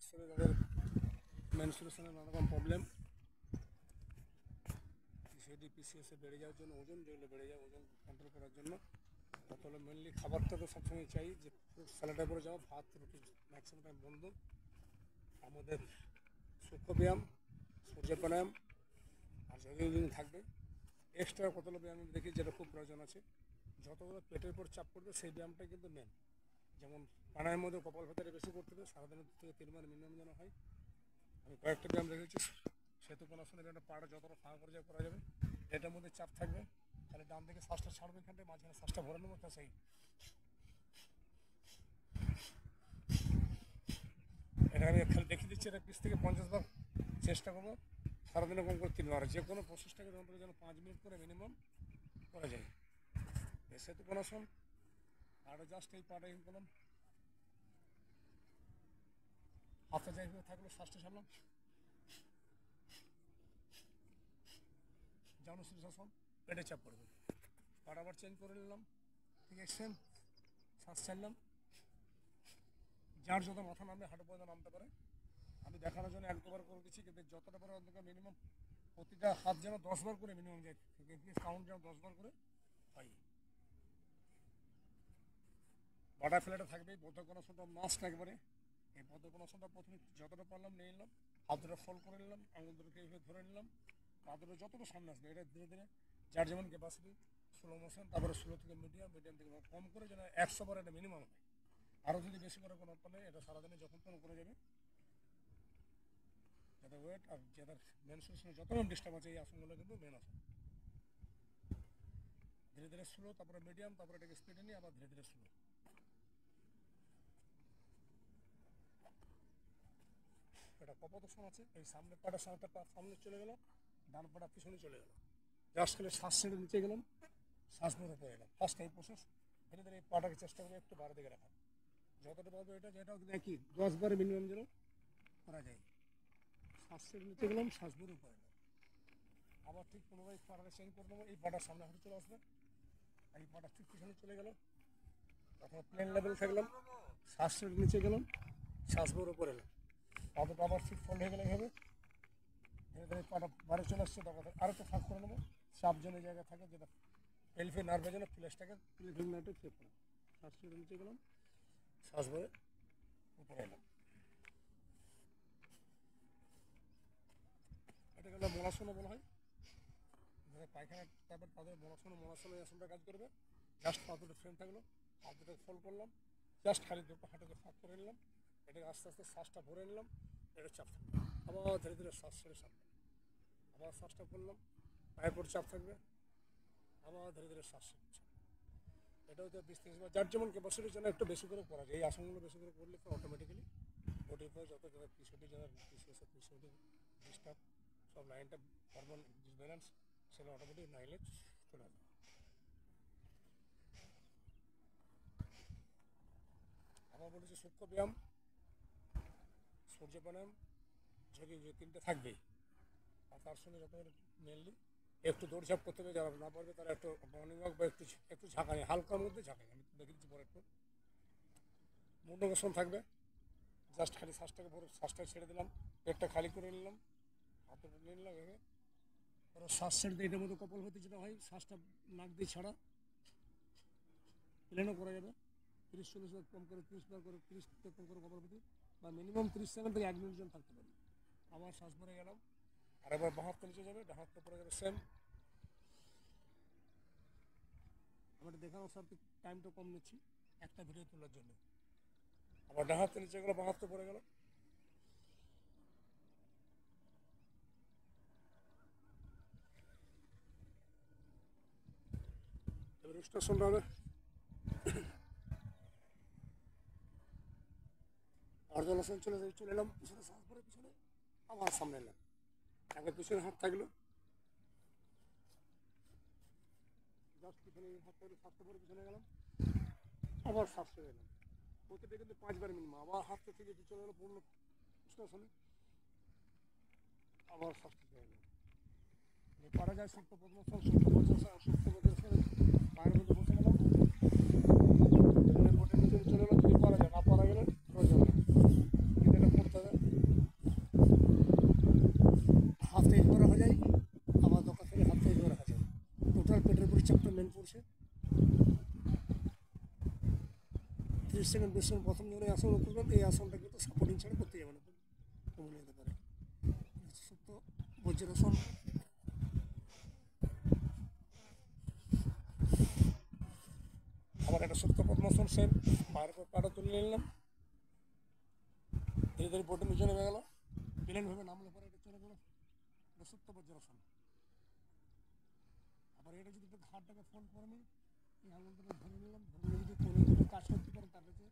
আসলে যাদের মেনস্ট্রুয়েশনের নানা রকম প্রবলেম, সেটি পিসিএসে বেড়ে যাওয়ার জন্য, ওজন যেগুলো বেড়ে যায় ওজন কন্ট্রোল করার জন্য, তাহলে মেনলি খাবারটা তো সবসময় চাই যে স্যালাডের করে যাওয়া, ভাত রুটি ম্যাক্সিমাম টাইম বন্ধ। আমাদের সূক্ষ্ম ব্যায়াম, সূর্য প্রাণায়াম আর জগিং থাকবে। এক্সট্রা কতগুলো ব্যায়াম আমি দেখি যেটা খুব প্রয়োজন আছে। যতগুলো পেটের উপর চাপ পড়বে সেই ব্যায়ামটা কিন্তু মেন। যেমন প্রাণায়ামের মধ্যে কপালভাতিটা বেশি করতে হবে, সারাদিনে 2 থেকে 3 বার মিনিমাম যেন হয়। আমি কয়েকটা ব্যায়াম দেখেছি, সেতু কোনাসনের ব্যায়ামটা পাড়া যতটা ফাঁকা করে করা যাবে, এটার মধ্যে চাপ থাকবে। তাহলে ডান দিকে শ্বাসটা ছাড়বে, এখানটায় মাঝখানে শ্বাসটা ভরে নেবো, তা সেই এটা আমি খালি দেখিয়ে দিচ্ছি। এটা 20 থেকে 50 বার চেষ্টা করবো, সারাদিনে কম করে 3 বার। যে কোনো প্রসেসটাকে যেন 5 মিনিট করে মিনিমাম করা যায়। সেতু কোনাসন আর জাস্ট এই পাটা ইন করলাম, হাতে যাইভাবে থাকলো, শ্বাসটা ছাড়লাম। জানো শীর্ষাসন, পেটে চাপ পড়বে, পাটা আবার চেঞ্জ করে নিলাম, ঠিক আছে, শ্বাস ছাড়লাম। যার যত মাথা নামবে হাঁটু পর্যন্ত নামতে পারে। আমি দেখানোর জন্য 1-2 বার করে দিচ্ছি, কিন্তু যতটা পারে অন্তত মিনিমাম প্রতিটা হাত যেন 10 বার করে মিনিমাম যায়, কাউন্ট যেন 10 বার করে পাই। বাটা ফেলাটা থাকবে, পদ্মকোণাসনটা মাস্ট একবারে। এই পদ্মকোণাসনটা প্রথমে যতটা পারলাম নিয়ে নিলাম, হাত দুটো ফোল্ড করে নিলাম, আঙুল দুটোকে এইভাবে ধরে নিলাম, পা দুটো যতটা সামনে আসবে, এটা ধীরে ধীরে যার যেমন ক্যাপাসিটি, স্লো মোশন, তারপরে স্লো থেকে মিডিয়াম, মিডিয়াম থেকে কম করে যেন 100 বার এটা মিনিমাম হয়। আরও যদি বেশি করে কোনো অর্থ নেই, এটা সারাদিনে যখন তখন করে যাবে। যাদের ওয়েট আর যাদের মেনস্ট্রুয়েশনে যত রকম ডিস্টার্ব আছে, এই আসনগুলো কিন্তু মেন আসন। ধীরে ধীরে স্লো, তারপরে মিডিয়াম, তারপরে এটাকে স্পিডে নিয়ে আবার ধীরে ধীরে স্লো। এটা কপোতাসন আছে। এই সামনে পাটা সামনে চলে গেল, ডান পাটা পিছনে চলে গেল। জাস্ট খালি শ্বাস ছেড়ে নিচে গেলাম, শ্বাস ভরে পড়ে গেলাম। ফার্স্ট এই প্রসেস। ধীরে ধীরে এই পাটাকে চেষ্টা করবে একটু বাইরে দিকে রাখা, যতটা পারবে এটা, যেটাও দেখি 10 বার মিনিমাম যেন করা যায়। শ্বাস ছেড়ে নিচে গেলাম, শ্বাস ভরে পড়ে গেলাম। আবার ঠিক পুনরায় পাটাকে চেঞ্জ করে নেবো, এই পাটার সামনে হাতে চলে আসবে, এই পাটা ঠিক পিছনে চলে গেল। প্রথমে প্লেন লেভেল থাকলাম, শ্বাস ছেড়ে নিচে গেলাম, শ্বাস ভরে পড়ে এলাম। পাটা আবার ঠিক ফোল্ড হয়ে গেলে হবে। ধীরে ধীরে পাটা বাড়ি চলে আসছে, তখন আরও একটু ফাঁক করে নেবো। চাপ যেন জায়গায় থাকে, যেটা পেলফিক নার্ভের জন্য প্লেসটাকে পেলফিক নার্ভটা চেক করে শ্বাস ছেড়ে নিচে গেলাম, শ্বাস ভরে উপরে এলাম। এটা গেলে মলাসনও বলা হয়। যারা পায়খানা তারপর তাদের মলাসন এই আসনটা কাজ করবে। জাস্ট পা দুটো ফ্রেম থাকলো, হাত দুটো ফোল্ড করলাম, জাস্ট খালি দুটো হাঁটুকে ফাঁক করে নিলাম, এটাকে আস্তে আস্তে শ্বাসটা ভরে নিলাম, এটা চাপ থাকবে। আবার ধীরে ধীরে শ্বাস ছেড়ে সামনে, আবার শ্বাসটা করলাম, পায়ের পর চাপ থাকবে, আবার ধীরে ধীরে শ্বাস ছেড়ে। এটাও তো 20-30 বার, যার যেমন ক্যাপাসিটির জন্য একটু বেশি করে করা যায়। এই আসনগুলো বেশি করে করলে তো অটোমেটিক্যালি বডির পর যত যারা পিসিওডি, যারা পিসিওডি ডিস্টার্ব, সব লাইনটা হরমোন ডিসব্যালেন্স, সেটা অটোমেটিক নাইলে চলে আসবে। আমার বলেছি সূক্ষ্ম ব্যায়াম, সূর্য প্রাণায়াম, ঝুঁকি, যে 3টে থাকবেই। আর তার সঙ্গে যত মেনলি একটু দৌড়ঝাঁপ করতে হবে। যারা না পারবে তারা একটু মর্নিং ওয়াক বা একটু একটু ঝাঁকানি, হালকার মধ্যে ঝাঁকানি, আমি দেখে দিচ্ছি পরে। একটু মুন্ডাসন থাকবে, জাস্ট খালি শ্বাসটাকে পুরো শ্বাসটা ছেড়ে দিলাম, পেটটা খালি করে নিলাম, হাতে নিয়ে নিলাম, এভাবে পুরো শ্বাস ছেড়ে দিয়ে এটার মধ্যে কপালভাতি যেটা হয়, শ্বাসটা নাক দিয়ে ছাড়া প্লেনও করা যাবে। 30-40 বার কম করে, 30 বার করে, 30 থেকে কম করে কপালভাতি, বা মিনিমাম 30 সেকেন্ড থেকে 1 মিনিট জন থাকতে পারি। আবার শ্বাস ভরে গেলাম, আর এবার বাঁ হাতটা নিচে যাবে, ডান হাতটা পরে যাবে সেম। আমরা দেখানো স্যার টাইমটা কম নিচ্ছি একটা ভিডিও তোলার জন্য। আবার ডান হাতটা নিচে গেলো, বাঁ হাতটা পরে গেল। এবার উষ্টাসনটা হবে, অর্ধনাসন চলে এলাম, পিছনে শ্বাস ভরে পিছনে, আবার সামনে এলাম, একবার পিছনে হাত থাকলো, জাস্ট পিছনে হাত থাকলো, শ্বাসটা ভরে পিছনে গেলাম, আবার শ্বাস ছেড়ে এলাম। প্রতিটা কিন্তু 5 বার মিনিমাম। আবার হাতটা থেকে পিছনে গেলো পূর্ণ উষ্টাসনে, আবার শ্বাসটা ছেড়ে এলাম। পারা যায় সুপ্ত পদ্মাসন, সুপ্ত বজ্রাসন, সুপ্ত বজ্রাসন, পায়ের মধ্যে বসে গেলাম, বডির নিচে চলে এলো। যদি পারা যায়, না পারা গেলে প্রয়োজন নেই, কিন্তু এটা করতে হবে। চাপটা মেন পড়ছে। 30 সেকেন্ড 20 সেকেন্ড প্রথম যখন এই আসন করবেন, এই আসনটা কিন্তু সাপোর্টিং ছাড়া করতে যাবে না, কমে যেতে পারে। সুপ্ত বজ্রাসন। আবার একটা সুপ্ত পদ্মাসন, সেম বাইরের পর পাটা তুলে নিলাম, ধীরে ধীরে বডি নিচে নেমে গেল, প্লেনভাবে নামলে পরে এটা চলে গেল, এটা সুপ্ত বজ্রাসন। আবার এটা যদি হাতটাকে ফোল্ড করে নিই, এই আঙুলটাকে ধরে নিলাম, ধরে নিয়ে যদি কোনো যদি কাজ করতে পারে তার কাছে